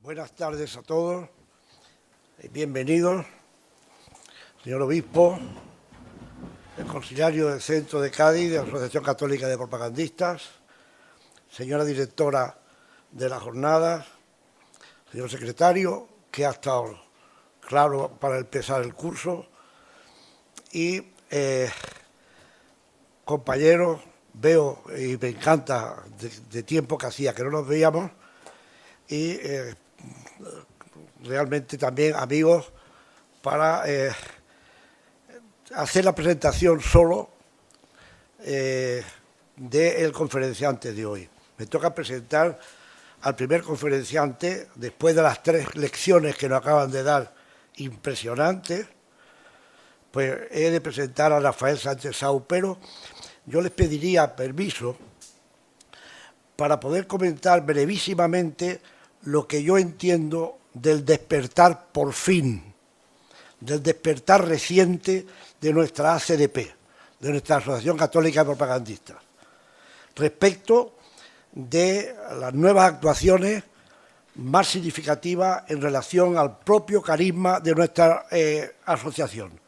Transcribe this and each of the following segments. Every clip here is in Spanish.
Buenas tardes a todos, bienvenidos, señor obispo, el conciliario del Centro de Cádiz, de la Asociación Católica de Propagandistas, señora directora de la jornada, señor secretario, que ha estado claro para empezar el curso, y compañeros, veo y me encanta de tiempo que hacía que no nos veíamos, y realmente también amigos para hacer la presentación solo del conferenciante de hoy. Me toca presentar al primer conferenciante después de las 3 lecciones que nos acaban de dar impresionantes. Pues he de presentar a Rafael Sánchez Sau, pero yo les pediría permiso para poder comentar brevísimamente lo que yo entiendo del despertar por fin, del despertar reciente de nuestra ACDP, de nuestra Asociación Católica de Propagandistas, respecto de las nuevas actuaciones más significativas en relación al propio carisma de nuestra asociación,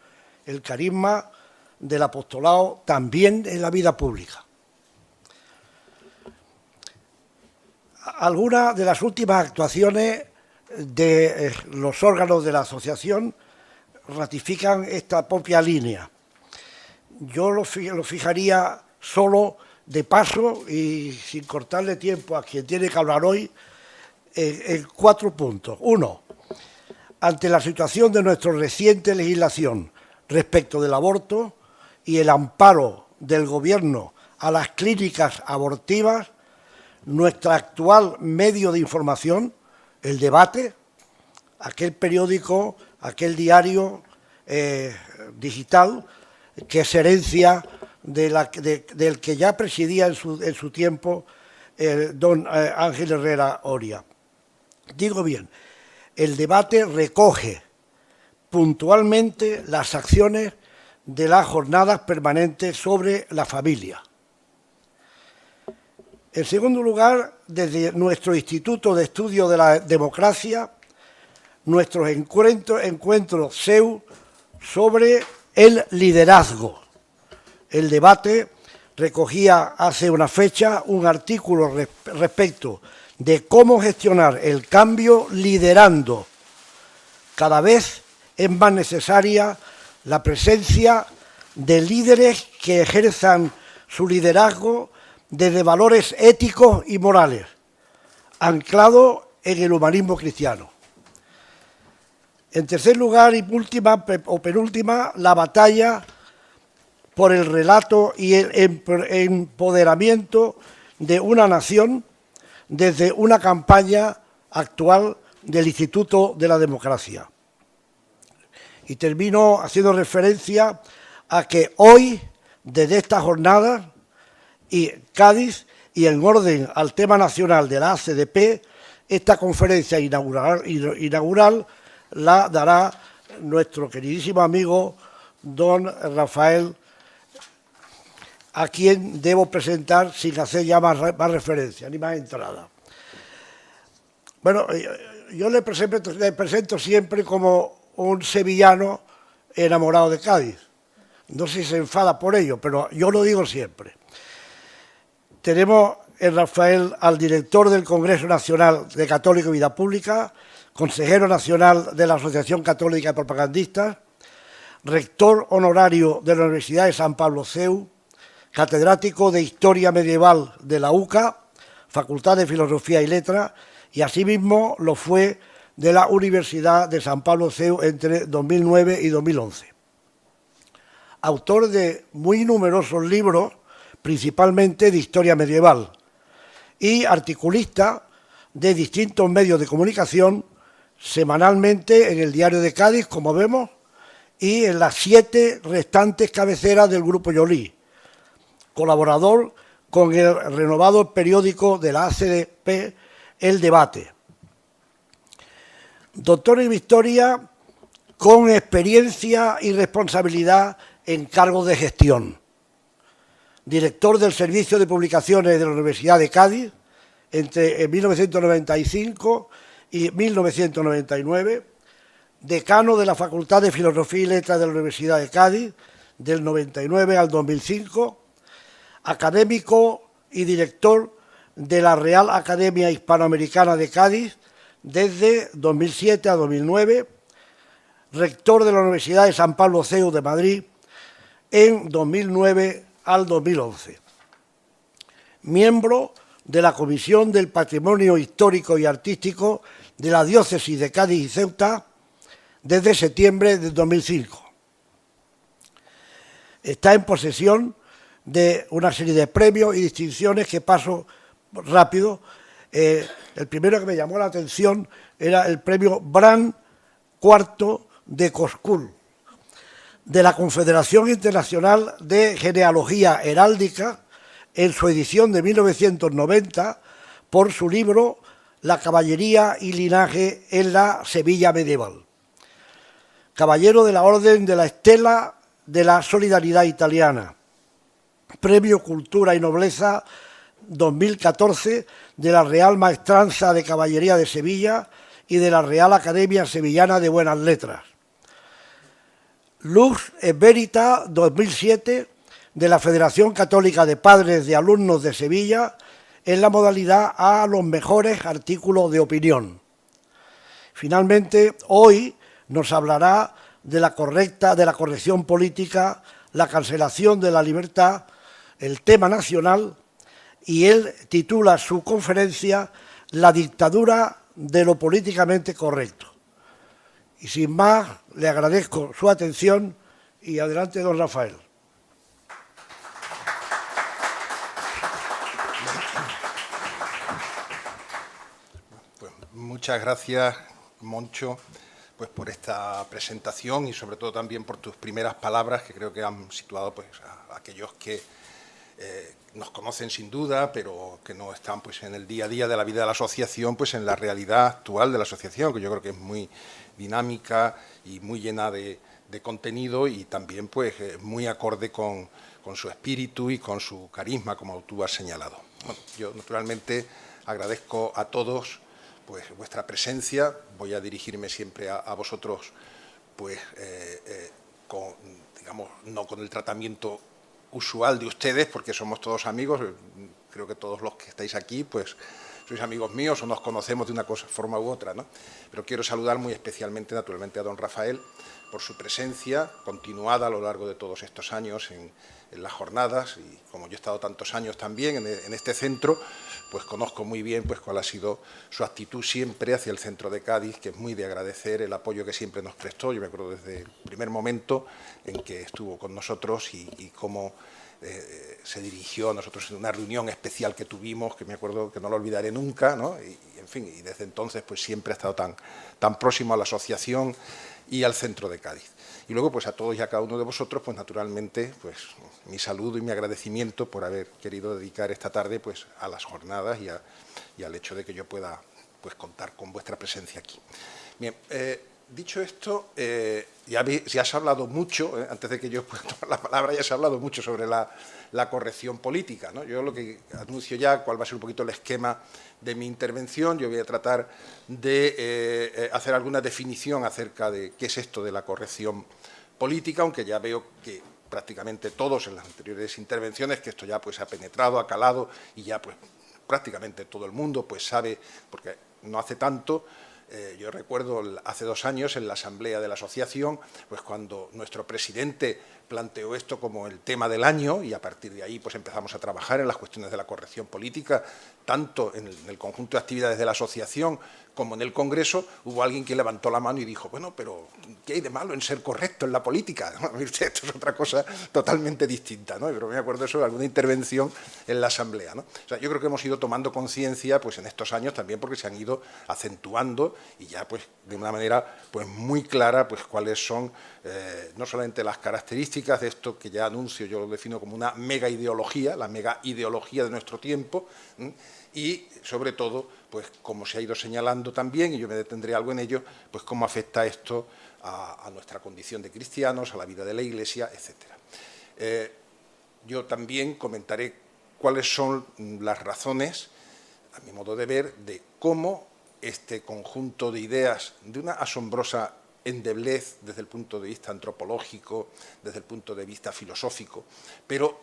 el carisma del apostolado también en la vida pública. Algunas de las últimas actuaciones de los órganos de la asociación ratifican esta propia línea. Yo lo fijaría solo de paso y sin cortarle tiempo a quien tiene que hablar hoy en 4 puntos. 1. Ante la situación de nuestra reciente legislación respecto del aborto y el amparo del Gobierno a las clínicas abortivas, nuestro actual medio de información, el Debate, aquel periódico, aquel diario digital que es herencia del que ya presidía en su tiempo don Ángel Herrera Oria. Digo bien, el Debate recoge puntualmente las acciones de las jornadas permanentes sobre la familia. En segundo lugar, desde nuestro Instituto de Estudio de la Democracia, nuestros encuentros CEU sobre el liderazgo. El Debate recogía hace una fecha un artículo respecto de cómo gestionar el cambio liderando. Cada vez es más necesaria la presencia de líderes que ejerzan su liderazgo desde valores éticos y morales, anclados en el humanismo cristiano. En tercer lugar y última o penúltima, la batalla por el relato y el empoderamiento de una nación desde una campaña actual del Instituto de la Democracia. Y termino haciendo referencia a que hoy, desde esta jornada, y Cádiz, y en orden al tema nacional de la ACDP, esta conferencia inaugural la dará nuestro queridísimo amigo don Rafael, a quien debo presentar sin hacer ya más referencia, ni más entrada. Bueno, yo le presento siempre como un sevillano enamorado de Cádiz. No sé si se enfada por ello, pero yo lo digo siempre. Tenemos en Rafael al director del Congreso Nacional de Católico y Vida Pública, consejero nacional de la Asociación Católica de Propagandistas, rector honorario de la Universidad de San Pablo CEU, catedrático de Historia Medieval de la UCA, Facultad de Filosofía y Letras, y asimismo lo fue de la Universidad de San Pablo CEU entre 2009 y 2011. Autor de muy numerosos libros, principalmente de historia medieval, y articulista de distintos medios de comunicación, semanalmente en el Diario de Cádiz, como vemos, y en las 7 restantes cabeceras del Grupo Yolí, colaborador con el renovado periódico de la ACDP, El Debate. Doctor en Historia con experiencia y responsabilidad en cargos de gestión. Director del Servicio de Publicaciones de la Universidad de Cádiz entre 1995 y 1999, decano de la Facultad de Filosofía y Letras de la Universidad de Cádiz, del 99 al 2005, académico y director de la Real Academia Hispanoamericana de Cádiz desde 2007 a 2009, rector de la Universidad de San Pablo CEU de Madrid en 2009 al 2011. Miembro de la Comisión del Patrimonio Histórico y Artístico de la Diócesis de Cádiz y Ceuta desde septiembre de 2005. Está en posesión de una serie de premios y distinciones que paso rápido. El primero que me llamó la atención era el premio Bran IV de Coscul, de la Confederación Internacional de Genealogía Heráldica, en su edición de 1990, por su libro La caballería y linaje en la Sevilla medieval. Caballero de la Orden de la Estela de la Solidaridad Italiana. Premio Cultura y Nobleza 2014 de la Real Maestranza de Caballería de Sevilla y de la Real Academia Sevillana de Buenas Letras. Lux et Verita 2007 de la Federación Católica de Padres de Alumnos de Sevilla en la modalidad a los mejores artículos de opinión. Finalmente, hoy nos hablará de la corrección política, la cancelación de la libertad, el tema nacional, y él titula su conferencia La dictadura de lo políticamente correcto. Y sin más, le agradezco su atención y adelante, don Rafael. Pues muchas gracias, Moncho, pues por esta presentación y sobre todo también por tus primeras palabras, que creo que han situado pues a aquellos que nos conocen sin duda, pero que no están pues en el día a día de la vida de la asociación, pues en la realidad actual de la asociación, que yo creo que es muy dinámica y muy llena de contenido y también pues muy acorde con su espíritu y con su carisma, como tú has señalado. Bueno, yo naturalmente agradezco a todos pues vuestra presencia. Voy a dirigirme siempre a vosotros pues con, digamos, no con el tratamiento usual de ustedes, porque somos todos amigos. Creo que todos los que estáis aquí pues sois amigos míos o nos conocemos de una forma u otra, ¿no? Pero quiero saludar muy especialmente, naturalmente, a don Rafael por su presencia continuada a lo largo de todos estos años en las jornadas, y como yo he estado tantos años también en este centro, pues conozco muy bien pues cuál ha sido su actitud siempre hacia el centro de Cádiz, que es muy de agradecer el apoyo que siempre nos prestó. Yo me acuerdo desde el primer momento en que estuvo con nosotros y cómo se dirigió a nosotros en una reunión especial que tuvimos, que me acuerdo que no lo olvidaré nunca, ¿no? Y en fin, y desde entonces pues siempre ha estado tan próximo a la asociación y al centro de Cádiz. Y luego pues a todos y a cada uno de vosotros pues naturalmente pues mi saludo y mi agradecimiento por haber querido dedicar esta tarde pues a las jornadas y al hecho de que yo pueda pues contar con vuestra presencia aquí. Bien, dicho esto, ya se ha hablado mucho, antes de que yo pueda tomar la palabra, ya se ha hablado mucho sobre la corrección política, ¿no? Yo lo que anuncio ya, cuál va a ser un poquito el esquema de mi intervención. Yo voy a tratar de hacer alguna definición acerca de qué es esto de la corrección política, aunque ya veo que prácticamente todos en las anteriores intervenciones, que esto ya pues ha penetrado, ha calado y ya pues prácticamente todo el mundo pues sabe, porque no hace tanto. Yo recuerdo hace 2 años en la asamblea de la asociación, pues cuando nuestro presidente planteó esto como el tema del año, y a partir de ahí pues empezamos a trabajar en las cuestiones de la corrección política, tanto en el conjunto de actividades de la asociación como en el Congreso. Hubo alguien que levantó la mano y dijo, bueno, pero ¿qué hay de malo en ser correcto en la política? Esto es otra cosa totalmente distinta, ¿no? Pero me acuerdo eso de alguna intervención en la asamblea, ¿no? O sea, yo creo que hemos ido tomando conciencia pues en estos años también, porque se han ido acentuando y ya pues de una manera pues muy clara pues cuáles son no solamente las características de esto que ya anuncio, yo lo defino como una mega ideología, la mega ideología de nuestro tiempo, y sobre todo, pues como se ha ido señalando también, y yo me detendré algo en ello, pues cómo afecta esto a nuestra condición de cristianos, a la vida de la Iglesia, etc. Yo también comentaré cuáles son las razones, a mi modo de ver, de cómo este conjunto de ideas de una asombrosa endeblez desde el punto de vista antropológico, desde el punto de vista filosófico, pero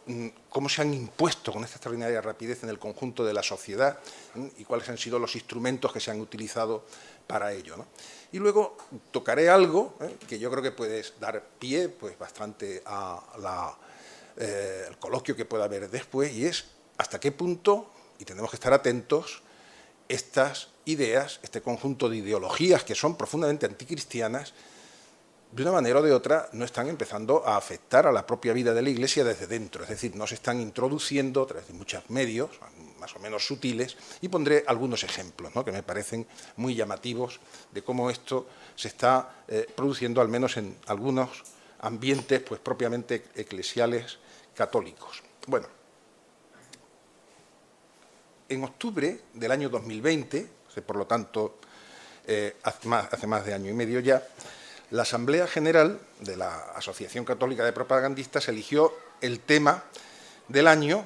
cómo se han impuesto con esta extraordinaria rapidez en el conjunto de la sociedad y cuáles han sido los instrumentos que se han utilizado para ello, ¿no? Y luego tocaré algo que yo creo que puede dar pie pues, bastante al coloquio que pueda haber después, y es hasta qué punto, y tenemos que estar atentos, estas ideas, este conjunto de ideologías que son profundamente anticristianas, de una manera o de otra no están empezando a afectar a la propia vida de la Iglesia desde dentro, es decir, no se están introduciendo a través de muchos medios, más o menos sutiles, y pondré algunos ejemplos, ¿no?, que me parecen muy llamativos de cómo esto se está produciendo, al menos en algunos ambientes pues, propiamente eclesiales católicos. Bueno, en octubre del año 2020, por lo tanto, hace más de año y medio ya, la Asamblea General de la Asociación Católica de Propagandistas eligió el tema del año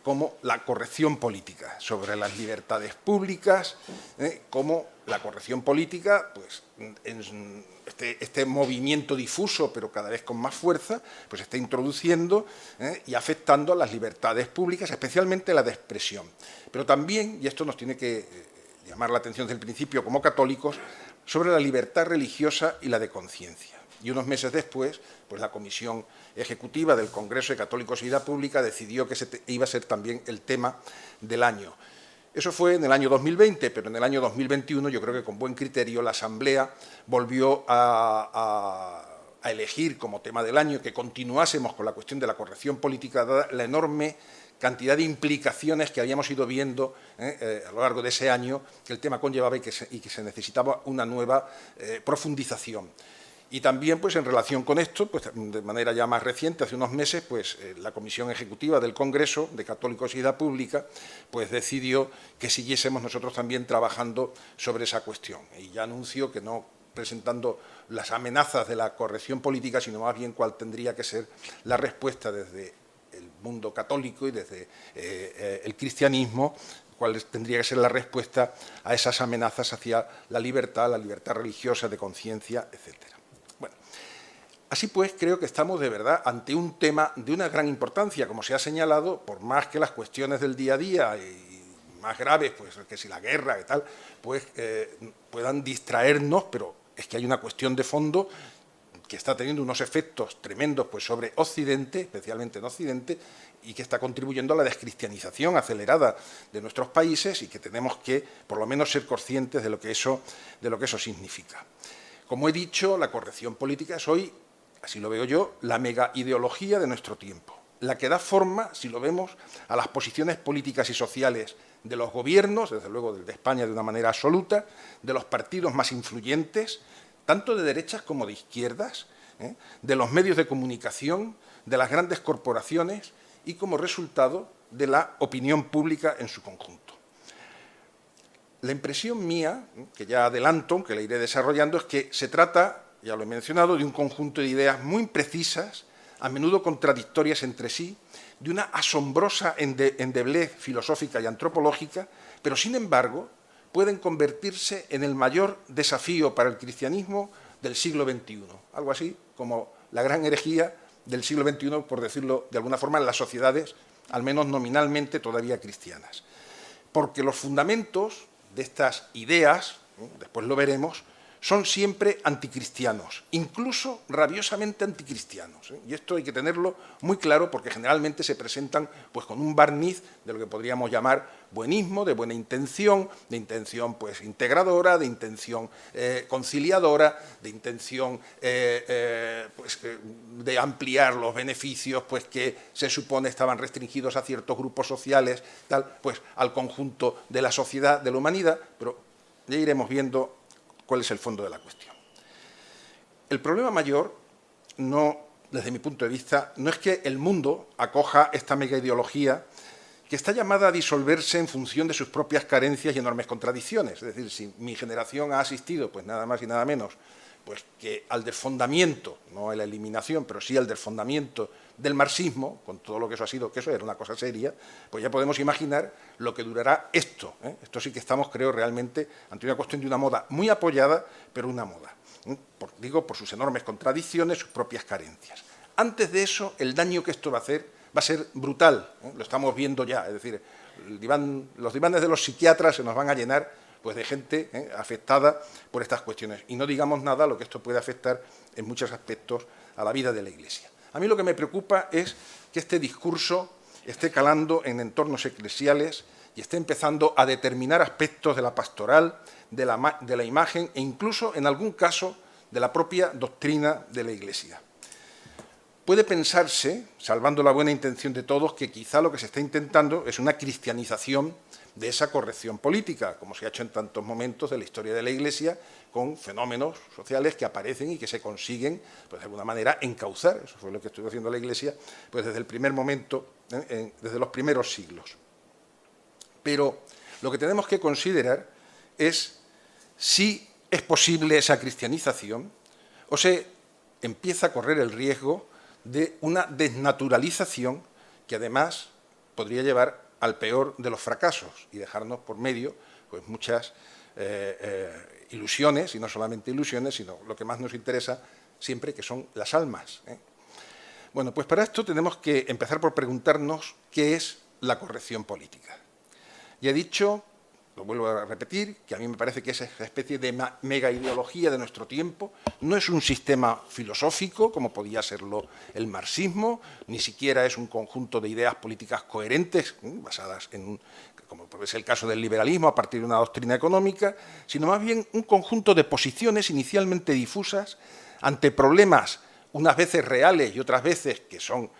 como la corrección política, sobre las libertades públicas, como la corrección política, pues, en este movimiento difuso, pero cada vez con más fuerza, pues está introduciendo y afectando a las libertades públicas, especialmente la de expresión. Pero también, y esto nos tiene que llamar la atención desde el principio como católicos, sobre la libertad religiosa y la de conciencia. Y unos meses después, pues la Comisión Ejecutiva del Congreso de Católicos y Vida Pública decidió que iba a ser también el tema del año. Eso fue en el año 2020, pero en el año 2021 yo creo que con buen criterio la Asamblea volvió a elegir como tema del año que continuásemos con la cuestión de la corrección política, dada la enorme cantidad de implicaciones que habíamos ido viendo a lo largo de ese año que el tema conllevaba y que se necesitaba una nueva profundización. Y también, pues, en relación con esto, pues, de manera ya más reciente, hace unos meses, pues, la Comisión Ejecutiva del Congreso de Católicos y Vida Pública, pues, decidió que siguiésemos nosotros también trabajando sobre esa cuestión. Y ya anunció que no presentando las amenazas de la corrección política, sino más bien cuál tendría que ser la respuesta desde el mundo católico y desde el cristianismo, cuál tendría que ser la respuesta a esas amenazas hacia la libertad religiosa, de conciencia, etcétera. Bueno, así pues, creo que estamos de verdad ante un tema de una gran importancia, como se ha señalado, por más que las cuestiones del día a día y más graves, pues que si la guerra y tal, pues puedan distraernos, pero es que hay una cuestión de fondo que está teniendo unos efectos tremendos pues, sobre Occidente, especialmente en Occidente, y que está contribuyendo a la descristianización acelerada de nuestros países y que tenemos que, por lo menos, ser conscientes de lo que eso significa. Como he dicho, la corrección política es hoy, así lo veo yo, la mega ideología de nuestro tiempo, la que da forma, si lo vemos, a las posiciones políticas y sociales de los gobiernos, desde luego del de España de una manera absoluta, de los partidos más influyentes, tanto de derechas como de izquierdas, de los medios de comunicación, de las grandes corporaciones y como resultado de la opinión pública en su conjunto. La impresión mía, que ya adelanto, que la iré desarrollando, es que se trata, ya lo he mencionado, de un conjunto de ideas muy precisas, a menudo contradictorias entre sí, de una asombrosa endeblez filosófica y antropológica, pero sin embargo pueden convertirse en el mayor desafío para el cristianismo del siglo XXI, algo así como la gran herejía del siglo XXI, por decirlo de alguna forma, en las sociedades, al menos nominalmente, todavía cristianas. Porque los fundamentos de estas ideas, después lo veremos, son siempre anticristianos, incluso rabiosamente anticristianos. Y esto hay que tenerlo muy claro porque generalmente se presentan pues, con un barniz de lo que podríamos llamar buenismo, de buena intención, de intención pues, integradora, de intención conciliadora, de intención de ampliar los beneficios pues, que se supone estaban restringidos a ciertos grupos sociales, tal, pues, al conjunto de la sociedad, de la humanidad, pero ya iremos viendo cuál es el fondo de la cuestión. El problema mayor, desde mi punto de vista, no es que el mundo acoja esta megaideología que está llamada a disolverse en función de sus propias carencias y enormes contradicciones. Es decir, si mi generación ha asistido, pues nada más y nada menos, pues que al desfondamiento, no a la eliminación, pero sí al desfondamiento del marxismo, con todo lo que eso ha sido, que eso era una cosa seria, pues ya podemos imaginar lo que durará esto. Esto sí que estamos, creo, realmente ante una cuestión de una moda muy apoyada, pero una moda. Digo, por sus enormes contradicciones, sus propias carencias. Antes de eso, el daño que esto va a hacer va a ser brutal, lo estamos viendo ya, es decir, los divanes de los psiquiatras se nos van a llenar pues, de gente afectada por estas cuestiones. Y no digamos nada lo que esto puede afectar en muchos aspectos a la vida de la Iglesia. A mí lo que me preocupa es que este discurso esté calando en entornos eclesiales y esté empezando a determinar aspectos de la pastoral, de la imagen e incluso, en algún caso, de la propia doctrina de la Iglesia. Puede pensarse, salvando la buena intención de todos, que quizá lo que se está intentando es una cristianización de esa corrección política, como se ha hecho en tantos momentos de la historia de la Iglesia, con fenómenos sociales que aparecen y que se consiguen, pues, de alguna manera, encauzar. Eso fue lo que estuvo haciendo la Iglesia pues, desde el primer momento, desde los primeros siglos. Pero lo que tenemos que considerar es si es posible esa cristianización o se empieza a correr el riesgo de una desnaturalización que además podría llevar al peor de los fracasos y dejarnos por medio pues, muchas ilusiones, y no solamente ilusiones, sino lo que más nos interesa siempre, que son las almas. Bueno, pues para esto tenemos que empezar por preguntarnos qué es la corrección política. Ya he dicho, lo vuelvo a repetir, que a mí me parece que esa especie de mega ideología de nuestro tiempo no es un sistema filosófico, como podía serlo el marxismo, ni siquiera es un conjunto de ideas políticas coherentes, basadas en, como puede ser el caso del liberalismo, a partir de una doctrina económica, sino más bien un conjunto de posiciones inicialmente difusas ante problemas, unas veces reales y otras veces que son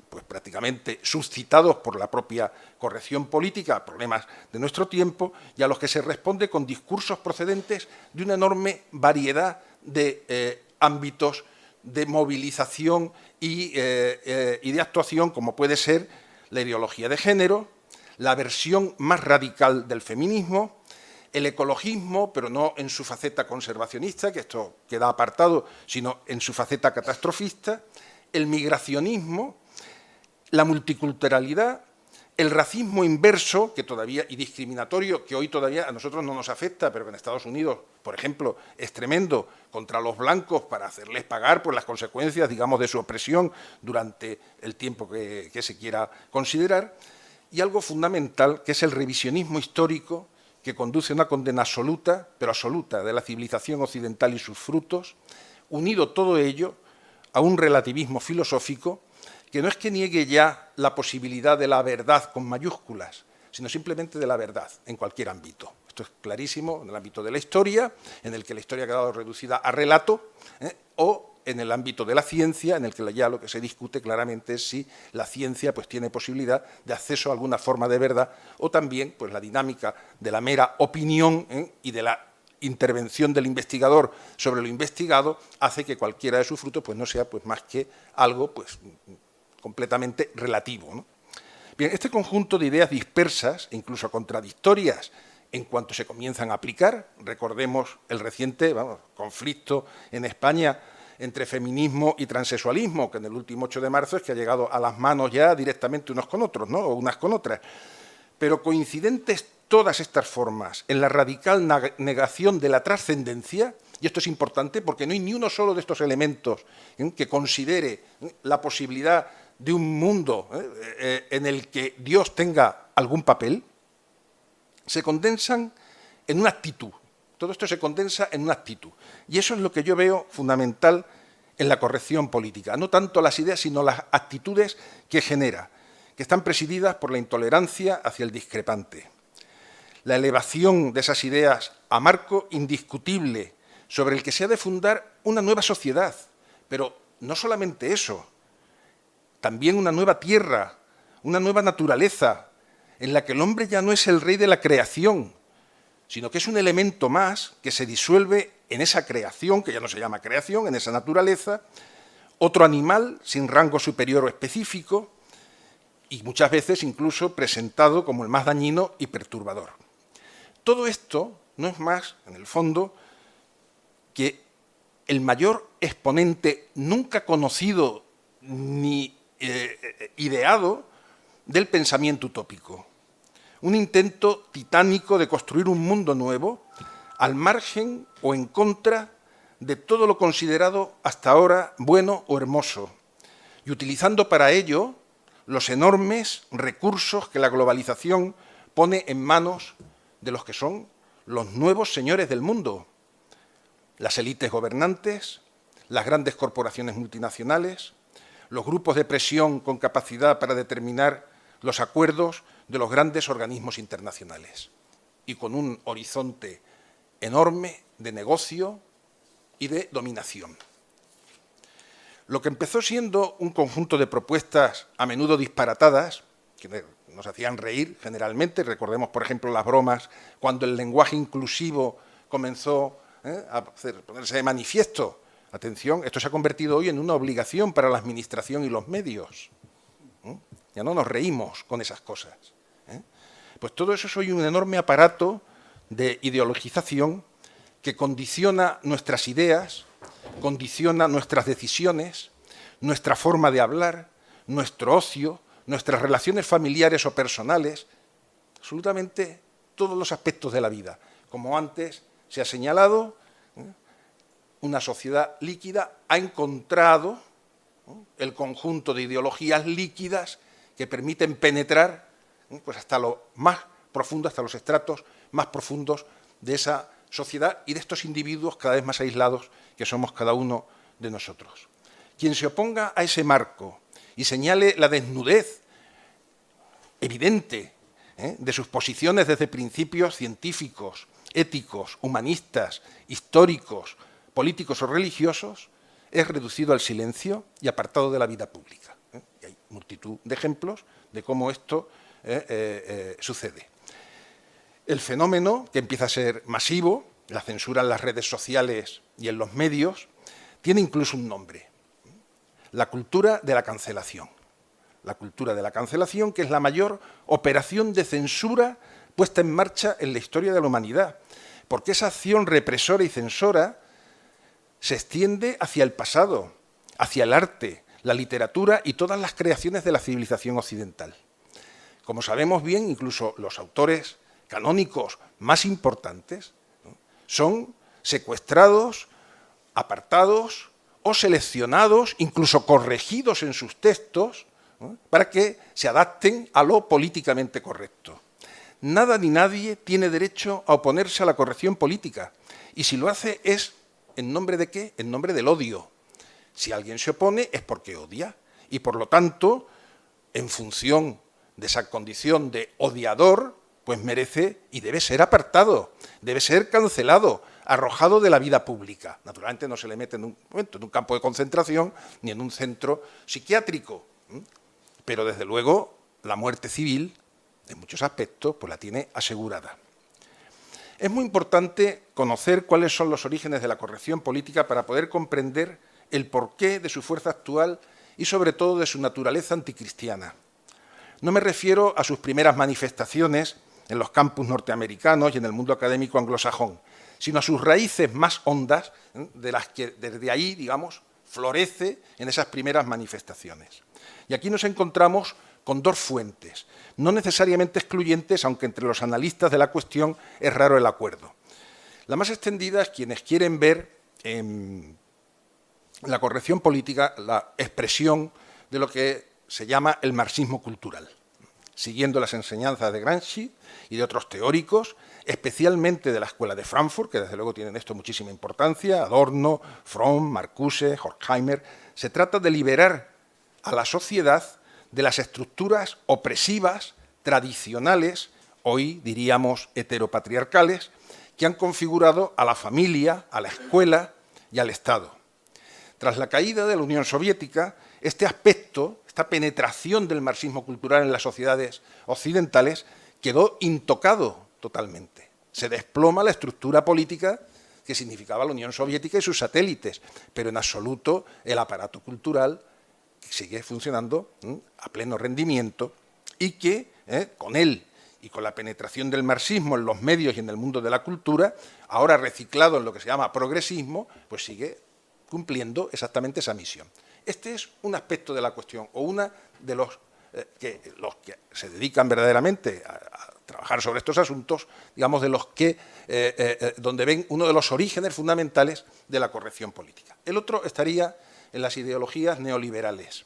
pues prácticamente suscitados por la propia corrección política, problemas de nuestro tiempo, y a los que se responde con discursos procedentes de una enorme variedad de ámbitos de movilización y de actuación, como puede ser la ideología de género, la versión más radical del feminismo, el ecologismo, pero no en su faceta conservacionista, que esto queda apartado, sino en su faceta catastrofista, el migracionismo, la multiculturalidad, el racismo inverso que todavía, y discriminatorio, que hoy todavía a nosotros no nos afecta, pero que en Estados Unidos, por ejemplo, es tremendo, contra los blancos para hacerles pagar por las consecuencias, digamos, de su opresión durante el tiempo que se quiera considerar, y algo fundamental, que es el revisionismo histórico que conduce a una condena absoluta, pero absoluta, de la civilización occidental y sus frutos, unido todo ello a un relativismo filosófico que no es que niegue ya la posibilidad de la verdad con mayúsculas, sino simplemente de la verdad en cualquier ámbito. Esto es clarísimo en el ámbito de la historia, en el que la historia ha quedado reducida a relato, o en el ámbito de la ciencia, en el que ya lo que se discute claramente es si la ciencia pues, tiene posibilidad de acceso a alguna forma de verdad, o también pues, la dinámica de la mera opinión y de la intervención del investigador sobre lo investigado hace que cualquiera de sus frutos pues, no sea pues, más que algo pues, completamente relativo, ¿no? Bien, este conjunto de ideas dispersas e incluso contradictorias en cuanto se comienzan a aplicar, recordemos el reciente conflicto en España entre feminismo y transexualismo, que en el último 8 de marzo es que ha llegado a las manos ya directamente unos con otros, ¿no? O unas con otras. Pero coincidentes todas estas formas en la radical negación de la trascendencia, y esto es importante porque no hay ni uno solo de estos elementos que considere la posibilidad de un mundo en el que Dios tenga algún papel, se condensan en una actitud. Todo esto se condensa en una actitud. Y eso es lo que yo veo fundamental en la corrección política. No tanto las ideas, sino las actitudes que genera, que están presididas por la intolerancia hacia el discrepante. La elevación de esas ideas a marco indiscutible sobre el que se ha de fundar una nueva sociedad. Pero no solamente eso, también una nueva tierra, una nueva naturaleza, en la que el hombre ya no es el rey de la creación, sino que es un elemento más que se disuelve en esa creación, que ya no se llama creación, en esa naturaleza, otro animal sin rango superior o específico, y muchas veces incluso presentado como el más dañino y perturbador. Todo esto no es más, en el fondo, que el mayor exponente nunca conocido ni ideado del pensamiento utópico. Un intento titánico de construir un mundo nuevo al margen o en contra de todo lo considerado hasta ahora bueno o hermoso, y utilizando para ello los enormes recursos que la globalización pone en manos de los que son los nuevos señores del mundo, las élites gobernantes, las grandes corporaciones multinacionales, los grupos de presión con capacidad para determinar los acuerdos de los grandes organismos internacionales y con un horizonte enorme de negocio y de dominación. Lo que empezó siendo un conjunto de propuestas a menudo disparatadas, que nos hacían reír generalmente, recordemos, por ejemplo, las bromas cuando el lenguaje inclusivo comenzó a ponerse de manifiesto. Atención, esto se ha convertido hoy en una obligación para la administración y los medios. Ya no nos reímos con esas cosas. Pues todo eso es hoy un enorme aparato de ideologización que condiciona nuestras ideas, condiciona nuestras decisiones, nuestra forma de hablar, nuestro ocio, nuestras relaciones familiares o personales, absolutamente todos los aspectos de la vida. Como antes se ha señalado, una sociedad líquida ha encontrado el conjunto de ideologías líquidas que permiten penetrar pues hasta lo más profundo, hasta los estratos más profundos de esa sociedad y de estos individuos cada vez más aislados que somos cada uno de nosotros. Quien se oponga a ese marco y señale la desnudez evidente de sus posiciones desde principios científicos, éticos, humanistas, históricos, políticos o religiosos, es reducido al silencio y apartado de la vida pública. Y hay multitud de ejemplos de cómo esto sucede. El fenómeno, que empieza a ser masivo, la censura en las redes sociales y en los medios, tiene incluso un nombre: la cultura de la cancelación. La cultura de la cancelación, que es la mayor operación de censura puesta en marcha en la historia de la humanidad, porque esa acción represora y censora se extiende hacia el pasado, hacia el arte, la literatura y todas las creaciones de la civilización occidental. Como sabemos bien, incluso los autores canónicos más importantes, ¿no?, son secuestrados, apartados o seleccionados, incluso corregidos en sus textos, ¿no?, para que se adapten a lo políticamente correcto. Nada ni nadie tiene derecho a oponerse a la corrección política, y si lo hace es ¿en nombre de qué? En nombre del odio. Si alguien se opone es porque odia, y por lo tanto, en función de esa condición de odiador, pues merece y debe ser apartado, debe ser cancelado, arrojado de la vida pública. Naturalmente no se le mete en un campo de concentración ni en un centro psiquiátrico, pero desde luego la muerte civil, en muchos aspectos, pues la tiene asegurada. Es muy importante conocer cuáles son los orígenes de la corrección política para poder comprender el porqué de su fuerza actual y sobre todo de su naturaleza anticristiana. No me refiero a sus primeras manifestaciones en los campus norteamericanos y en el mundo académico anglosajón, sino a sus raíces más hondas, de las que desde ahí, digamos, florece en esas primeras manifestaciones. Y aquí nos encontramos con dos fuentes, no necesariamente excluyentes, aunque entre los analistas de la cuestión es raro el acuerdo. La más extendida es quienes quieren ver en la corrección política la expresión de lo que se llama el marxismo cultural, siguiendo las enseñanzas de Gramsci y de otros teóricos, especialmente de la Escuela de Frankfurt, que desde luego tienen esto muchísima importancia, Adorno, Fromm, Marcuse, Horkheimer. Se trata de liberar a la sociedad de las estructuras opresivas, tradicionales, hoy diríamos heteropatriarcales, que han configurado a la familia, a la escuela y al Estado. Tras la caída de la Unión Soviética, este aspecto, esta penetración del marxismo cultural en las sociedades occidentales, quedó intocado totalmente. Se desploma la estructura política que significaba la Unión Soviética y sus satélites, pero en absoluto el aparato cultural que sigue funcionando a pleno rendimiento y que con él y con la penetración del marxismo en los medios y en el mundo de la cultura, ahora reciclado en lo que se llama progresismo, pues sigue cumpliendo exactamente esa misión. Este es un aspecto de la cuestión, o una de los que se dedican verdaderamente a trabajar sobre estos asuntos, digamos, de los que, donde ven uno de los orígenes fundamentales de la corrección política. El otro estaría en las ideologías neoliberales.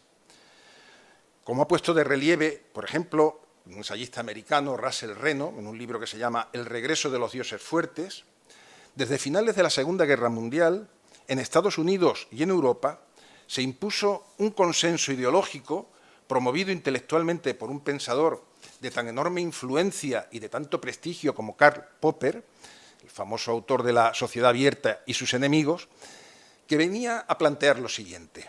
Como ha puesto de relieve, por ejemplo, un ensayista americano, Russell Reno, en un libro que se llama El regreso de los dioses fuertes, desde finales de la Segunda Guerra Mundial, en Estados Unidos y en Europa, se impuso un consenso ideológico promovido intelectualmente por un pensador de tan enorme influencia y de tanto prestigio como Karl Popper, el famoso autor de La Sociedad Abierta y sus enemigos, que venía a plantear lo siguiente.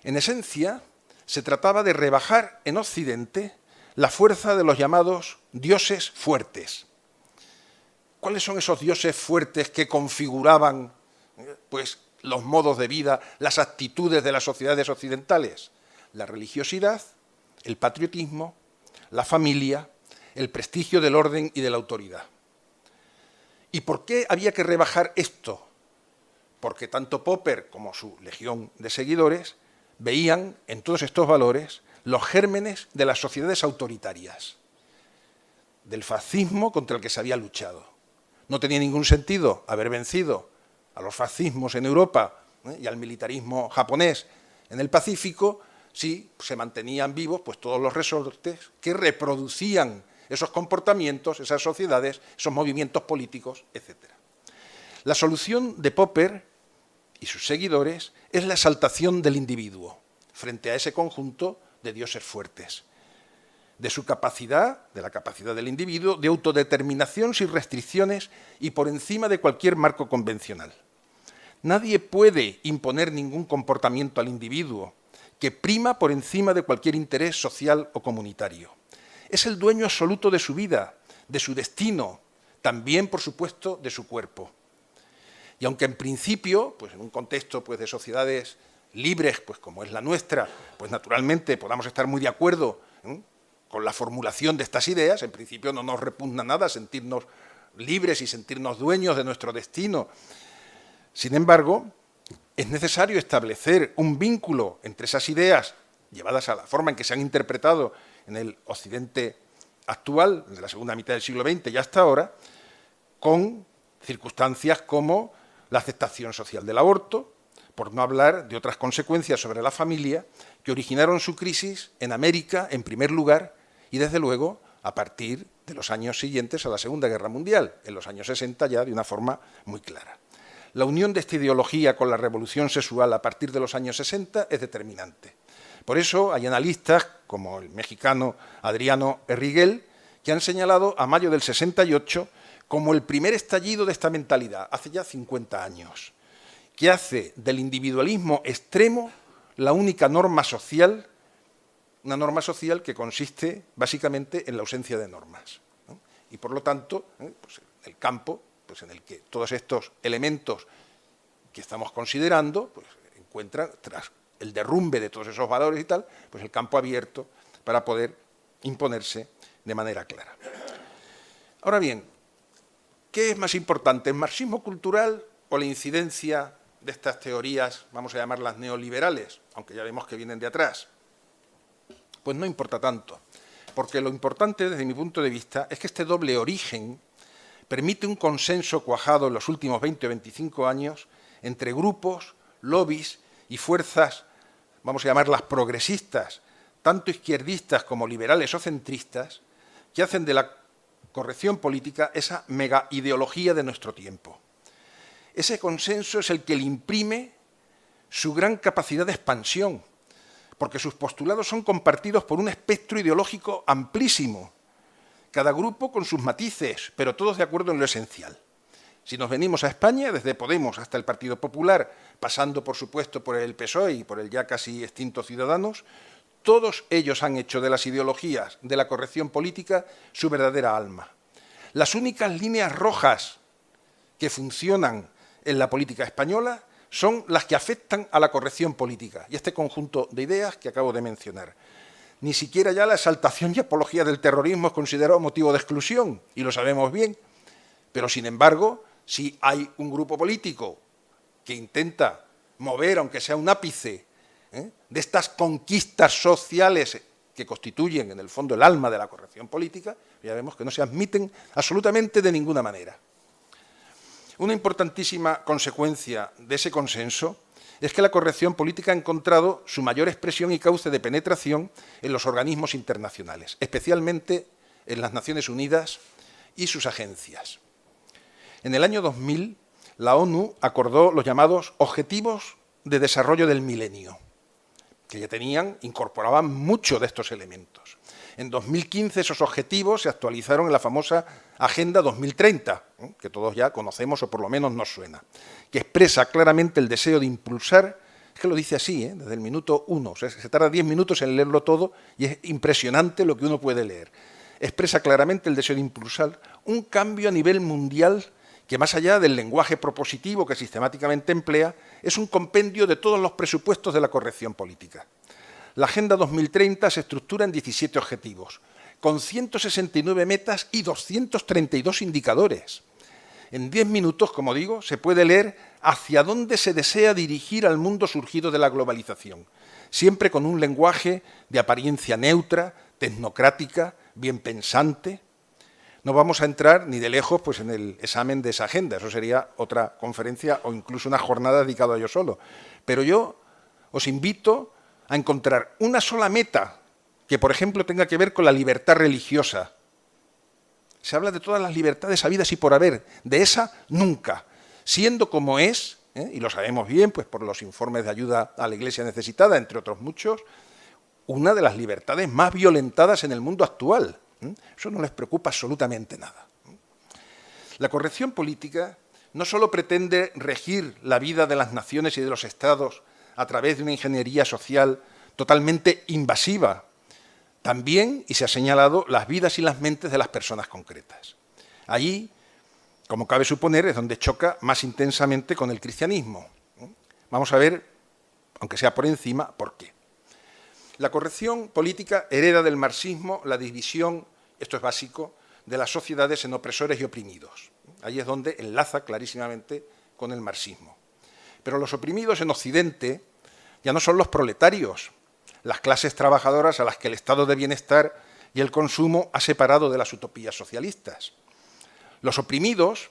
En esencia, se trataba de rebajar en Occidente la fuerza de los llamados dioses fuertes. ¿Cuáles son esos dioses fuertes que configuraban pues, los modos de vida, las actitudes de las sociedades occidentales? La religiosidad, el patriotismo, la familia, el prestigio del orden y de la autoridad. ¿Y por qué había que rebajar esto? Porque tanto Popper como su legión de seguidores veían en todos estos valores los gérmenes de las sociedades autoritarias, del fascismo contra el que se había luchado. No tenía ningún sentido haber vencido a los fascismos en Europa y al militarismo japonés en el Pacífico si se mantenían vivos pues, todos los resortes que reproducían esos comportamientos, esas sociedades, esos movimientos políticos, etc. La solución de Popper y sus seguidores es la exaltación del individuo frente a ese conjunto de dioses fuertes, de su capacidad, de la capacidad del individuo, de autodeterminación sin restricciones y por encima de cualquier marco convencional. Nadie puede imponer ningún comportamiento al individuo que prima por encima de cualquier interés social o comunitario. Es el dueño absoluto de su vida, de su destino, también, por supuesto, de su cuerpo. Y aunque en principio, pues en un contexto pues, de sociedades libres, pues como es la nuestra, pues naturalmente podamos estar muy de acuerdo con la formulación de estas ideas, en principio no nos repugna nada sentirnos libres y sentirnos dueños de nuestro destino. Sin embargo, es necesario establecer un vínculo entre esas ideas, llevadas a la forma en que se han interpretado en el Occidente actual, desde la segunda mitad del siglo XX y hasta ahora, con circunstancias como la aceptación social del aborto, por no hablar de otras consecuencias sobre la familia que originaron su crisis en América, en primer lugar, y desde luego a partir de los años siguientes a la Segunda Guerra Mundial, en los años 60 ya de una forma muy clara. La unión de esta ideología con la revolución sexual a partir de los años 60 es determinante. Por eso hay analistas, como el mexicano Adriano Erriguel, que han señalado a mayo del 68 como el primer estallido de esta mentalidad, hace ya 50 años, que hace del individualismo extremo la única norma social, una norma social que consiste básicamente en la ausencia de normas, ¿no? Y por lo tanto, pues el campo pues en el que todos estos elementos que estamos considerando pues, encuentran, tras el derrumbe de todos esos valores y tal, pues el campo abierto para poder imponerse de manera clara. Ahora bien, ¿qué es más importante, el marxismo cultural o la incidencia de estas teorías, vamos a llamarlas neoliberales, aunque ya vemos que vienen de atrás? Pues no importa tanto, porque lo importante desde mi punto de vista es que este doble origen permite un consenso cuajado en los últimos 20 o 25 años entre grupos, lobbies y fuerzas, vamos a llamarlas progresistas, tanto izquierdistas como liberales o centristas, que hacen de la corrección política esa mega ideología de nuestro tiempo. Ese consenso es el que le imprime su gran capacidad de expansión, porque sus postulados son compartidos por un espectro ideológico amplísimo, cada grupo con sus matices, pero todos de acuerdo en lo esencial. Si nos venimos a España, desde Podemos hasta el Partido Popular, pasando, por supuesto, por el PSOE y por el ya casi extinto Ciudadanos, todos ellos han hecho de las ideologías de la corrección política su verdadera alma. Las únicas líneas rojas que funcionan en la política española son las que afectan a la corrección política y este conjunto de ideas que acabo de mencionar. Ni siquiera ya la exaltación y apología del terrorismo es considerado motivo de exclusión, y lo sabemos bien. Pero, sin embargo, si hay un grupo político que intenta mover, aunque sea un ápice, de estas conquistas sociales que constituyen, en el fondo, el alma de la corrección política, ya vemos que no se admiten absolutamente de ninguna manera. Una importantísima consecuencia de ese consenso es que la corrección política ha encontrado su mayor expresión y cauce de penetración en los organismos internacionales, especialmente en las Naciones Unidas y sus agencias. En el año 2000, la ONU acordó los llamados Objetivos de Desarrollo del Milenio, que ya incorporaban muchos de estos elementos. En 2015 esos objetivos se actualizaron en la famosa Agenda 2030, que todos ya conocemos o por lo menos nos suena, que expresa claramente el deseo de impulsar, es que lo dice así, desde el minuto 1, o sea, se tarda 10 minutos en leerlo todo y es impresionante lo que uno puede leer. Expresa claramente el deseo de impulsar un cambio a nivel mundial que, más allá del lenguaje propositivo que sistemáticamente emplea, es un compendio de todos los presupuestos de la corrección política. La Agenda 2030 se estructura en 17 objetivos, con 169 metas y 232 indicadores. En 10 minutos, como digo, se puede leer hacia dónde se desea dirigir al mundo surgido de la globalización, siempre con un lenguaje de apariencia neutra, tecnocrática, bien pensante. No vamos a entrar ni de lejos pues, en el examen de esa agenda, eso sería otra conferencia o incluso una jornada dedicada a ello solo. Pero yo os invito a encontrar una sola meta que, por ejemplo, tenga que ver con la libertad religiosa. Se habla de todas las libertades habidas y por haber, de esa nunca, siendo como es, y lo sabemos bien pues, por los informes de ayuda a la Iglesia necesitada, entre otros muchos, una de las libertades más violentadas en el mundo actual. Eso no les preocupa absolutamente nada. La corrección política no solo pretende regir la vida de las naciones y de los estados a través de una ingeniería social totalmente invasiva, también, y se ha señalado, las vidas y las mentes de las personas concretas. Allí, como cabe suponer, es donde choca más intensamente con el cristianismo. Vamos a ver, aunque sea por encima, por qué. La corrección política hereda del marxismo la división, esto es básico, de las sociedades en opresores y oprimidos. Ahí es donde enlaza clarísimamente con el marxismo. Pero los oprimidos en Occidente ya no son los proletarios, las clases trabajadoras a las que el estado de bienestar y el consumo ha separado de las utopías socialistas. Los oprimidos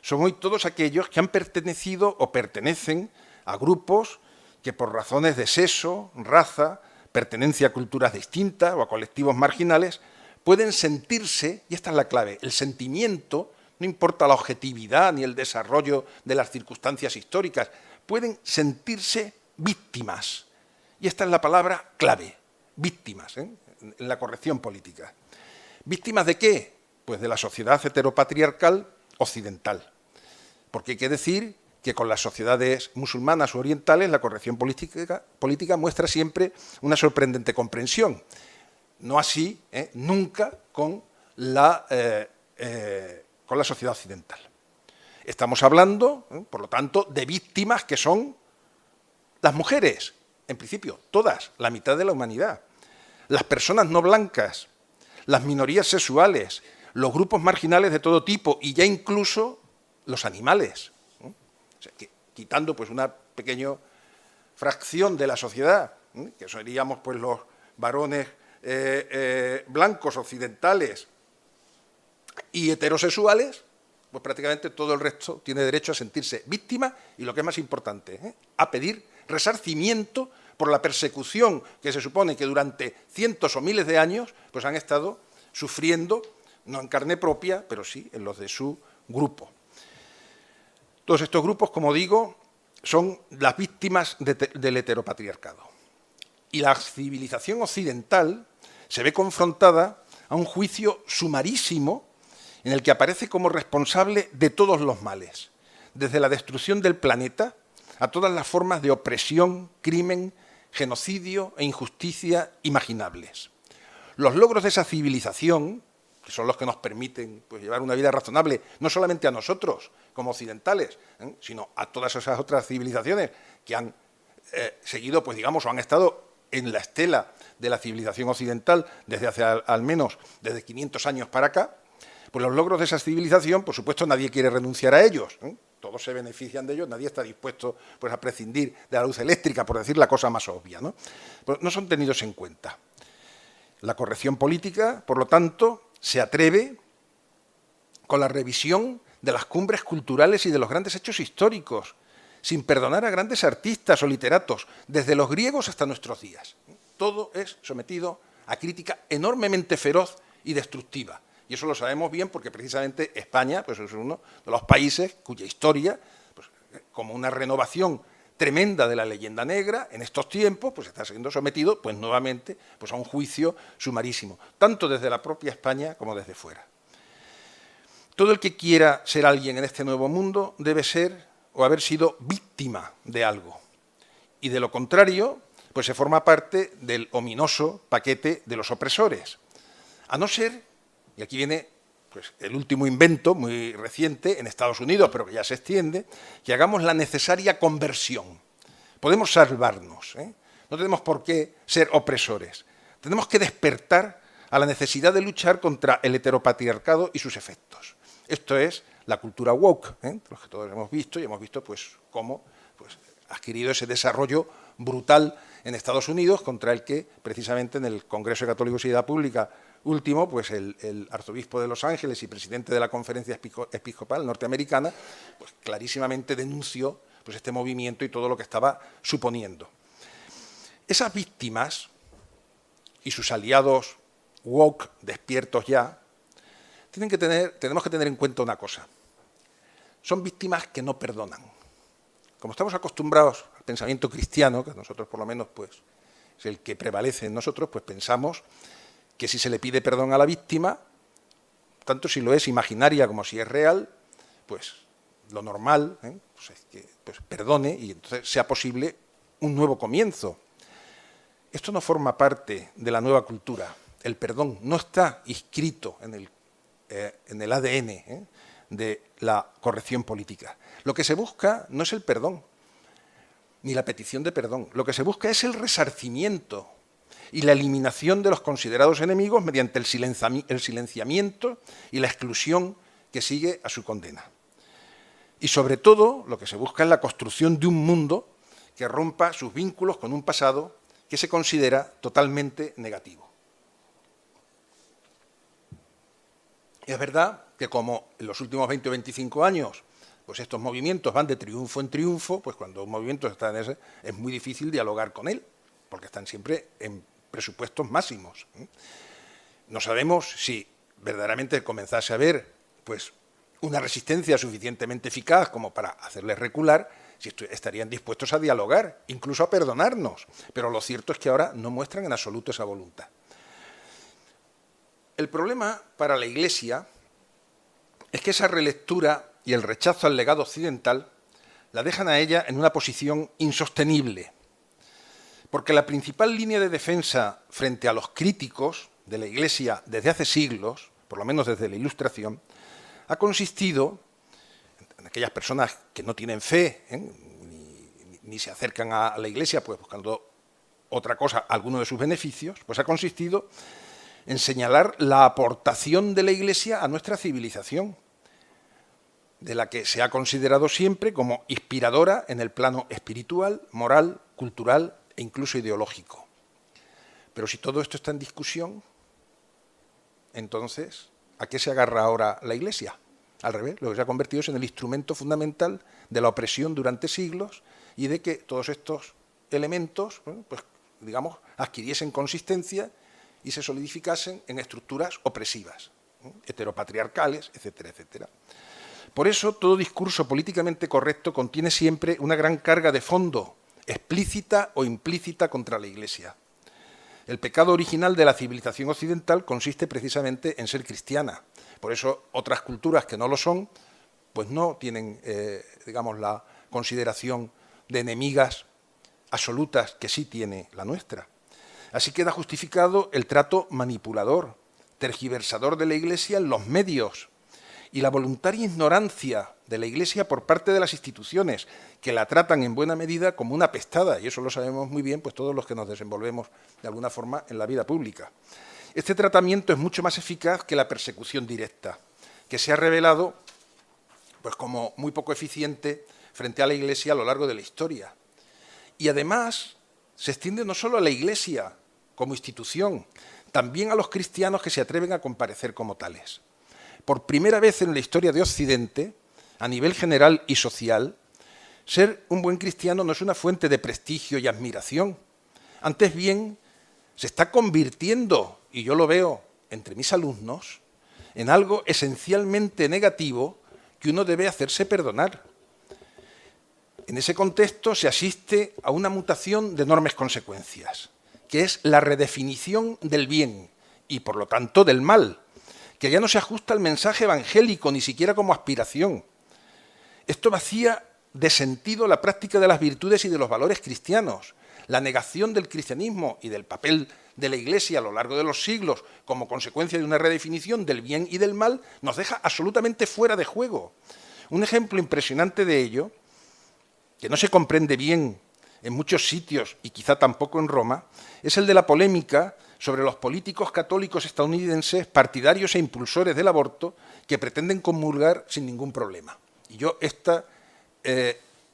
son hoy todos aquellos que han pertenecido o pertenecen a grupos que por razones de sexo, raza, pertenencia a culturas distintas o a colectivos marginales, pueden sentirse, y esta es la clave, el sentimiento, no importa la objetividad ni el desarrollo de las circunstancias históricas, pueden sentirse víctimas. Y esta es la palabra clave, víctimas, en la corrección política. ¿Víctimas de qué? Pues de la sociedad heteropatriarcal occidental. Porque hay que decir que con las sociedades musulmanas o orientales la corrección política muestra siempre una sorprendente comprensión. No así, nunca con la sociedad occidental. Estamos hablando, por lo tanto, de víctimas que son las mujeres, en principio, todas, la mitad de la humanidad, las personas no blancas, las minorías sexuales, los grupos marginales de todo tipo y ya incluso los animales. O sea, quitando pues, una pequeña fracción de la sociedad, que seríamos pues, los varones blancos occidentales y heterosexuales, pues prácticamente todo el resto tiene derecho a sentirse víctima y, lo que es más importante, a pedir resarcimiento por la persecución que se supone que durante cientos o miles de años pues han estado sufriendo, no en carne propia, pero sí en los de su grupo. Todos estos grupos, como digo, son las víctimas del heteropatriarcado. Y la civilización occidental se ve confrontada a un juicio sumarísimo en el que aparece como responsable de todos los males, desde la destrucción del planeta a todas las formas de opresión, crimen, genocidio e injusticia imaginables. Los logros de esa civilización, que son los que nos permiten pues, llevar una vida razonable, no solamente a nosotros como occidentales, sino a todas esas otras civilizaciones que han seguido, pues digamos, o han estado en la estela de la civilización occidental desde hace al menos desde 500 años para acá, pues los logros de esa civilización, por supuesto, nadie quiere renunciar a ellos, todos se benefician de ello, nadie está dispuesto pues, a prescindir de la luz eléctrica, por decir la cosa más obvia, ¿no? Pues no son tenidos en cuenta. La corrección política, por lo tanto, se atreve con la revisión de las cumbres culturales y de los grandes hechos históricos, sin perdonar a grandes artistas o literatos, desde los griegos hasta nuestros días. Todo es sometido a crítica enormemente feroz y destructiva. Y eso lo sabemos bien porque precisamente España pues, es uno de los países cuya historia, pues, como una renovación tremenda de la leyenda negra, en estos tiempos pues, está siendo sometido pues, nuevamente pues, a un juicio sumarísimo, tanto desde la propia España como desde fuera. Todo el que quiera ser alguien en este nuevo mundo debe ser o haber sido víctima de algo. Y de lo contrario, pues se forma parte del ominoso paquete de los opresores. A no ser, y aquí viene pues, el último invento muy reciente en Estados Unidos, pero que ya se extiende, que hagamos la necesaria conversión. Podemos salvarnos, ¿eh? No tenemos por qué ser opresores. Tenemos que despertar a la necesidad de luchar contra el heteropatriarcado y sus efectos. Esto es la cultura woke, los que todos hemos visto y hemos visto pues, cómo pues, ha adquirido ese desarrollo brutal en Estados Unidos, contra el que precisamente en el Congreso de Catolicidad Pública último, pues el arzobispo de Los Ángeles y presidente de la Conferencia Episcopal norteamericana, pues clarísimamente denunció pues, este movimiento y todo lo que estaba suponiendo. Esas víctimas y sus aliados woke despiertos ya, tenemos que tener en cuenta una cosa. Son víctimas que no perdonan. Como estamos acostumbrados al pensamiento cristiano, que nosotros por lo menos pues, es el que prevalece en nosotros, pues pensamos que si se le pide perdón a la víctima, tanto si lo es imaginaria como si es real, pues lo normal pues es que pues, perdone y entonces sea posible un nuevo comienzo. Esto no forma parte de la nueva cultura. El perdón no está inscrito en el ADN de la corrección política. Lo que se busca no es el perdón, ni la petición de perdón. Lo que se busca es el resarcimiento y la eliminación de los considerados enemigos mediante el silenciamiento y la exclusión que sigue a su condena. Y sobre todo, lo que se busca es la construcción de un mundo que rompa sus vínculos con un pasado que se considera totalmente negativo. Es verdad que como en los últimos 20 o 25 años pues estos movimientos van de triunfo en triunfo, pues cuando un movimiento está en ese, es muy difícil dialogar con él, porque están siempre en presupuestos máximos. No sabemos si verdaderamente comenzase a haber pues, una resistencia suficientemente eficaz como para hacerles recular, si estarían dispuestos a dialogar, incluso a perdonarnos, pero lo cierto es que ahora no muestran en absoluto esa voluntad. El problema para la Iglesia es que esa relectura y el rechazo al legado occidental la dejan a ella en una posición insostenible, porque la principal línea de defensa frente a los críticos de la Iglesia desde hace siglos, por lo menos desde la Ilustración, ha consistido en aquellas personas que no tienen fe, ni se acercan a la Iglesia pues buscando otra cosa, alguno de sus beneficios, pues ha consistido en señalar la aportación de la Iglesia a nuestra civilización, de la que se ha considerado siempre como inspiradora en el plano espiritual, moral, cultural e incluso ideológico. Pero si todo esto está en discusión, entonces, ¿a qué se agarra ahora la Iglesia? Al revés, lo que se ha convertido es en el instrumento fundamental de la opresión durante siglos y de que todos estos elementos, pues, digamos, adquiriesen consistencia y se solidificasen en estructuras opresivas, heteropatriarcales, etcétera, etcétera. Por eso, todo discurso políticamente correcto contiene siempre una gran carga de fondo, explícita o implícita contra la Iglesia. El pecado original de la civilización occidental consiste precisamente en ser cristiana. Por eso, otras culturas que no lo son, pues no tienen, digamos, la consideración de enemigas absolutas que sí tiene la nuestra. Así queda justificado el trato manipulador, tergiversador de la Iglesia en los medios y la voluntaria ignorancia de la Iglesia por parte de las instituciones, que la tratan en buena medida como una pestada, y eso lo sabemos muy bien pues todos los que nos desenvolvemos de alguna forma en la vida pública. Este tratamiento es mucho más eficaz que la persecución directa, que se ha revelado pues como muy poco eficiente frente a la Iglesia a lo largo de la historia. Y además se extiende no solo a la Iglesia como institución, también a los cristianos que se atreven a comparecer como tales. Por primera vez en la historia de Occidente, a nivel general y social, ser un buen cristiano no es una fuente de prestigio y admiración. Antes bien, se está convirtiendo, y yo lo veo entre mis alumnos, en algo esencialmente negativo que uno debe hacerse perdonar. En ese contexto se asiste a una mutación de enormes consecuencias, que es la redefinición del bien y, por lo tanto, del mal, que ya no se ajusta al mensaje evangélico ni siquiera como aspiración. Esto vacía de sentido la práctica de las virtudes y de los valores cristianos. La negación del cristianismo y del papel de la Iglesia a lo largo de los siglos como consecuencia de una redefinición del bien y del mal nos deja absolutamente fuera de juego. Un ejemplo impresionante de ello, que no se comprende bien en muchos sitios y quizá tampoco en Roma, es el de la polémica sobre los políticos católicos estadounidenses partidarios e impulsores del aborto que pretenden comulgar sin ningún problema. Y yo esta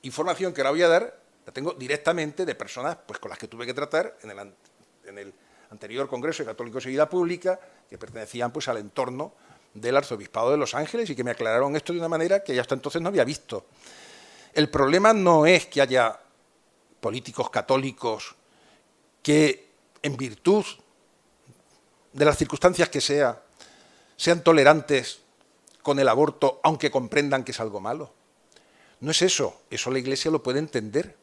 información que ahora voy a dar la tengo directamente de personas pues, con las que tuve que tratar en el anterior Congreso de Católicos y Vida Pública, que pertenecían pues, al entorno del Arzobispado de Los Ángeles y que me aclararon esto de una manera que ya hasta entonces no había visto. El problema no es que haya políticos católicos que, en virtud de las circunstancias que sean tolerantes con el aborto, aunque comprendan que es algo malo. No es eso, eso la Iglesia lo puede entender.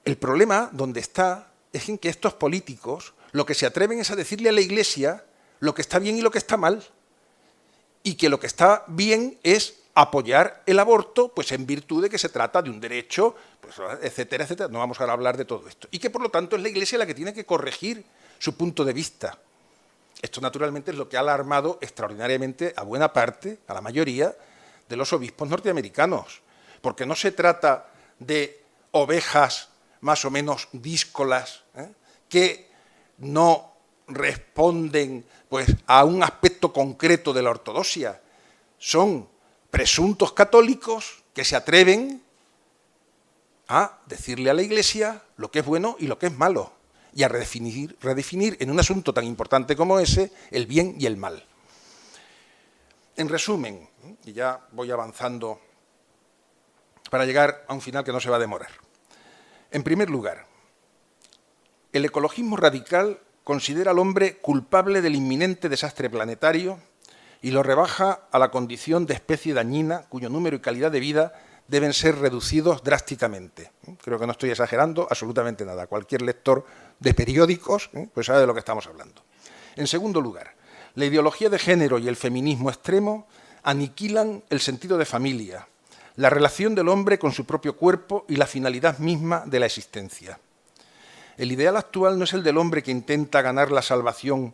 El problema donde está es en que estos políticos lo que se atreven es a decirle a la Iglesia lo que está bien y lo que está mal, y que lo que está bien es apoyar el aborto, pues en virtud de que se trata de un derecho, pues, etcétera, etcétera. No vamos ahora a hablar de todo esto. Y que, por lo tanto, es la Iglesia la que tiene que corregir su punto de vista. Esto, naturalmente, es lo que ha alarmado extraordinariamente a buena parte, a la mayoría, de los obispos norteamericanos. Porque no se trata de ovejas más o menos díscolas, que no responden pues, a un aspecto concreto de la ortodoxia. Son presuntos católicos que se atreven a decirle a la Iglesia lo que es bueno y lo que es malo, y a redefinir en un asunto tan importante como ese el bien y el mal. En resumen, y ya voy avanzando para llegar a un final que no se va a demorar. En primer lugar, el ecologismo radical considera al hombre culpable del inminente desastre planetario y lo rebaja a la condición de especie dañina cuyo número y calidad de vida deben ser reducidos drásticamente. Creo que no estoy exagerando absolutamente nada. Cualquier lector de periódicos pues sabe de lo que estamos hablando. En segundo lugar, la ideología de género y el feminismo extremo aniquilan el sentido de familia, la relación del hombre con su propio cuerpo y la finalidad misma de la existencia. El ideal actual no es el del hombre que intenta ganar la salvación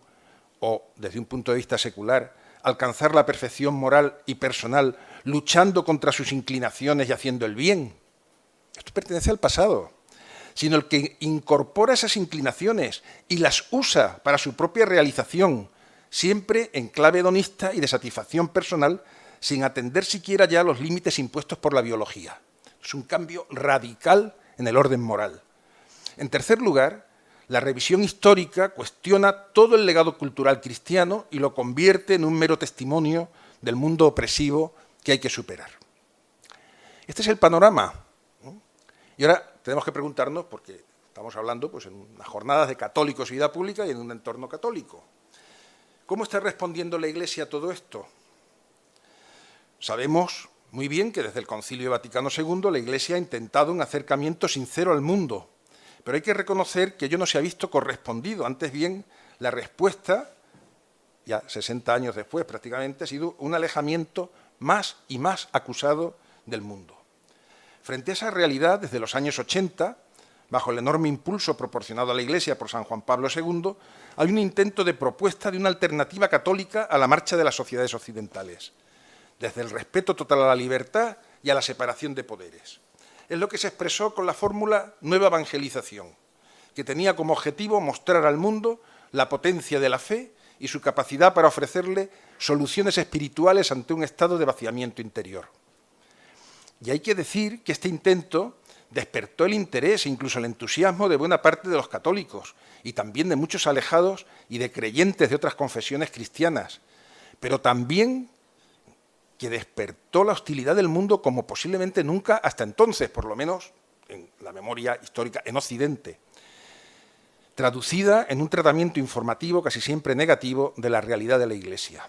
o, desde un punto de vista secular, alcanzar la perfección moral y personal luchando contra sus inclinaciones y haciendo el bien. Esto pertenece al pasado, sino el que incorpora esas inclinaciones y las usa para su propia realización, siempre en clave hedonista y de satisfacción personal, sin atender siquiera ya a los límites impuestos por la biología. Es un cambio radical en el orden moral. En tercer lugar, la revisión histórica cuestiona todo el legado cultural cristiano y lo convierte en un mero testimonio del mundo opresivo que hay que superar. Este es el panorama. Y ahora tenemos que preguntarnos, porque estamos hablando pues, en unas jornadas de católicos y vida pública y en un entorno católico. ¿Cómo está respondiendo la Iglesia a todo esto? Sabemos muy bien que desde el Concilio Vaticano II la Iglesia ha intentado un acercamiento sincero al mundo, pero hay que reconocer que ello no se ha visto correspondido. Antes bien, la respuesta, ya 60 años después prácticamente, ha sido un alejamiento más y más acusado del mundo. Frente a esa realidad, desde los años 80, bajo el enorme impulso proporcionado a la Iglesia por San Juan Pablo II, hay un intento de propuesta de una alternativa católica a la marcha de las sociedades occidentales, desde el respeto total a la libertad y a la separación de poderes. Es lo que se expresó con la fórmula Nueva Evangelización, que tenía como objetivo mostrar al mundo la potencia de la fe y su capacidad para ofrecerle soluciones espirituales ante un estado de vaciamiento interior. Y hay que decir que este intento despertó el interés e incluso el entusiasmo de buena parte de los católicos y también de muchos alejados y de creyentes de otras confesiones cristianas, pero también que despertó la hostilidad del mundo como posiblemente nunca hasta entonces, por lo menos en la memoria histórica en Occidente, traducida en un tratamiento informativo casi siempre negativo de la realidad de la Iglesia.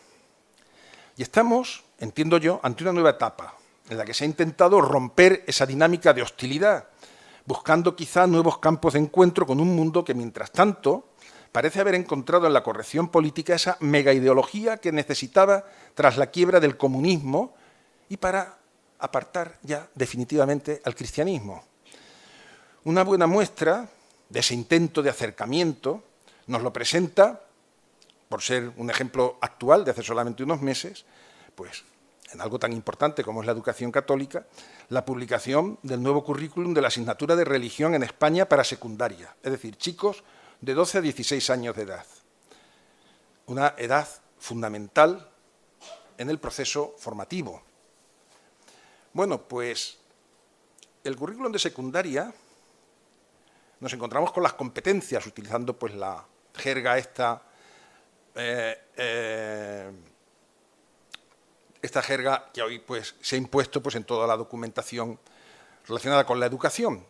Y estamos, entiendo yo, ante una nueva etapa en la que se ha intentado romper esa dinámica de hostilidad, buscando quizá nuevos campos de encuentro con un mundo que, mientras tanto, parece haber encontrado en la corrección política esa megaideología que necesitaba tras la quiebra del comunismo y para apartar ya definitivamente al cristianismo. Una buena muestra de ese intento de acercamiento nos lo presenta, por ser un ejemplo actual de hace solamente unos meses, pues en algo tan importante como es la educación católica, la publicación del nuevo currículum de la asignatura de religión en España para secundaria, es decir, chicos de 12 a 16 años de edad. Una edad fundamental en el proceso formativo. Bueno, pues el currículum de secundaria nos encontramos con las competencias, utilizando pues la jerga esta jerga que hoy pues se ha impuesto pues en toda la documentación relacionada con la educación.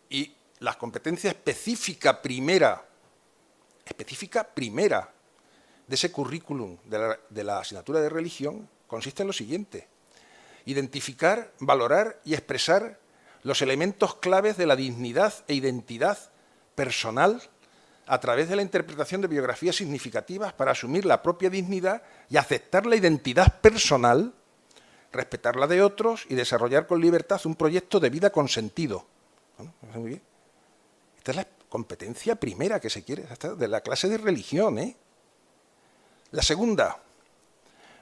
Y la competencia específica primera de ese currículum de la asignatura de religión consiste en lo siguiente: identificar, valorar y expresar los elementos claves de la dignidad e identidad personal a través de la interpretación de biografías significativas para asumir la propia dignidad y aceptar la identidad personal, respetar la de otros y desarrollar con libertad un proyecto de vida con sentido. Bueno, muy bien. Esta es la competencia primera que se quiere, de la clase de religión, ¿eh? La segunda,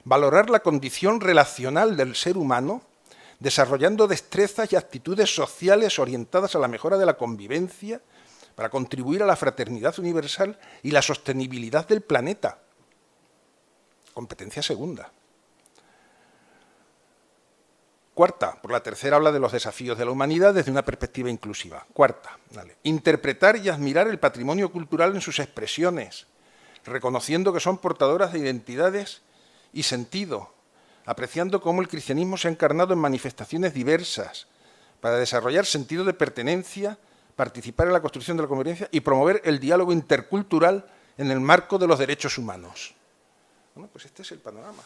valorar la condición relacional del ser humano, desarrollando destrezas y actitudes sociales orientadas a la mejora de la convivencia para contribuir a la fraternidad universal y la sostenibilidad del planeta. Competencia segunda. Cuarta, por la tercera habla de los desafíos de la humanidad desde una perspectiva inclusiva. Cuarta, interpretar y admirar el patrimonio cultural en sus expresiones, reconociendo que son portadoras de identidades y sentido, apreciando cómo el cristianismo se ha encarnado en manifestaciones diversas para desarrollar sentido de pertenencia, participar en la construcción de la convivencia y promover el diálogo intercultural en el marco de los derechos humanos. Bueno, pues este es el panorama.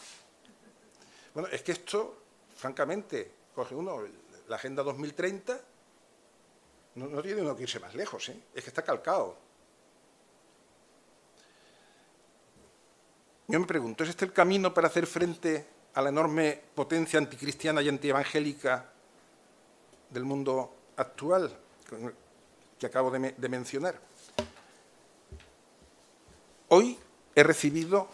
Bueno, es que esto, francamente, coge uno la Agenda 2030, no tiene uno que irse más lejos, ¿eh? Es que está calcado. Yo me pregunto, ¿es este el camino para hacer frente a la enorme potencia anticristiana y antievangélica del mundo actual que acabo de mencionar? Hoy he recibido,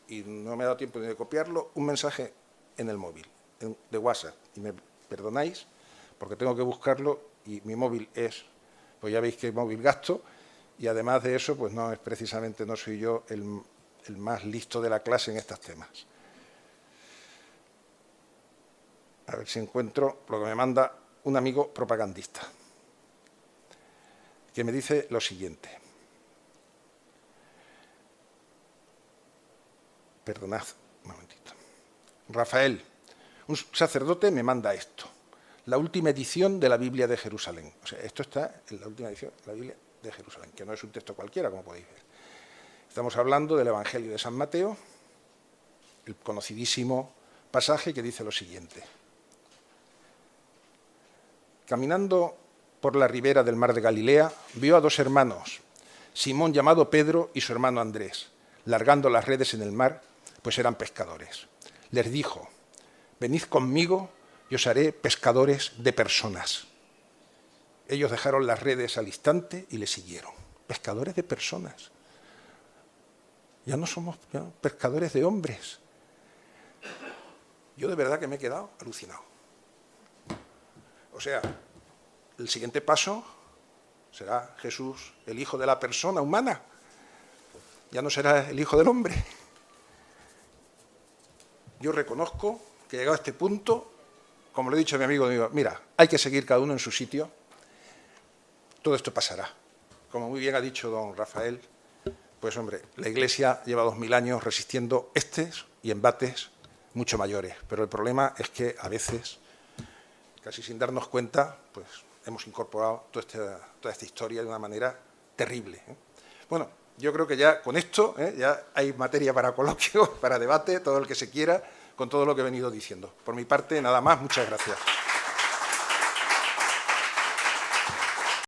y no me ha dado tiempo ni de copiarlo, un mensaje en el móvil, de WhatsApp, y me perdonáis porque tengo que buscarlo y mi móvil es, pues ya veis qué móvil gasto, y además de eso, pues no es precisamente, no soy yo el más listo de la clase en estos temas. A ver si encuentro lo que me manda un amigo propagandista, que me dice lo siguiente. Perdonad un momentito. Rafael, un sacerdote me manda esto, la última edición de la Biblia de Jerusalén. O sea, esto está en la última edición de la Biblia de Jerusalén, que no es un texto cualquiera, como podéis ver. Estamos hablando del Evangelio de San Mateo, el conocidísimo pasaje que dice lo siguiente. Caminando por la ribera del mar de Galilea, vio a dos hermanos, Simón llamado Pedro y su hermano Andrés, largando las redes en el mar, pues eran pescadores. Les dijo, venid conmigo y os haré pescadores de personas. Ellos dejaron las redes al instante y le siguieron. Pescadores de personas. Ya no somos pescadores de hombres. Yo de verdad que me he quedado alucinado. O sea, el siguiente paso será Jesús, el Hijo de la persona humana. ya no serás el Hijo del Hombre. Yo reconozco que llegado a este punto, como le he dicho a mi amigo, digo, mira, hay que seguir cada uno en su sitio, todo esto pasará. Como muy bien ha dicho don Rafael, pues hombre, la Iglesia lleva 2000 años resistiendo estes y embates mucho mayores, pero el problema es que a veces, casi sin darnos cuenta, pues hemos incorporado toda esta historia de una manera terrible, ¿eh? Bueno, yo creo que ya con esto ya hay materia para coloquio, para debate, todo el que se quiera, con todo lo que he venido diciendo. Por mi parte, nada más, muchas gracias.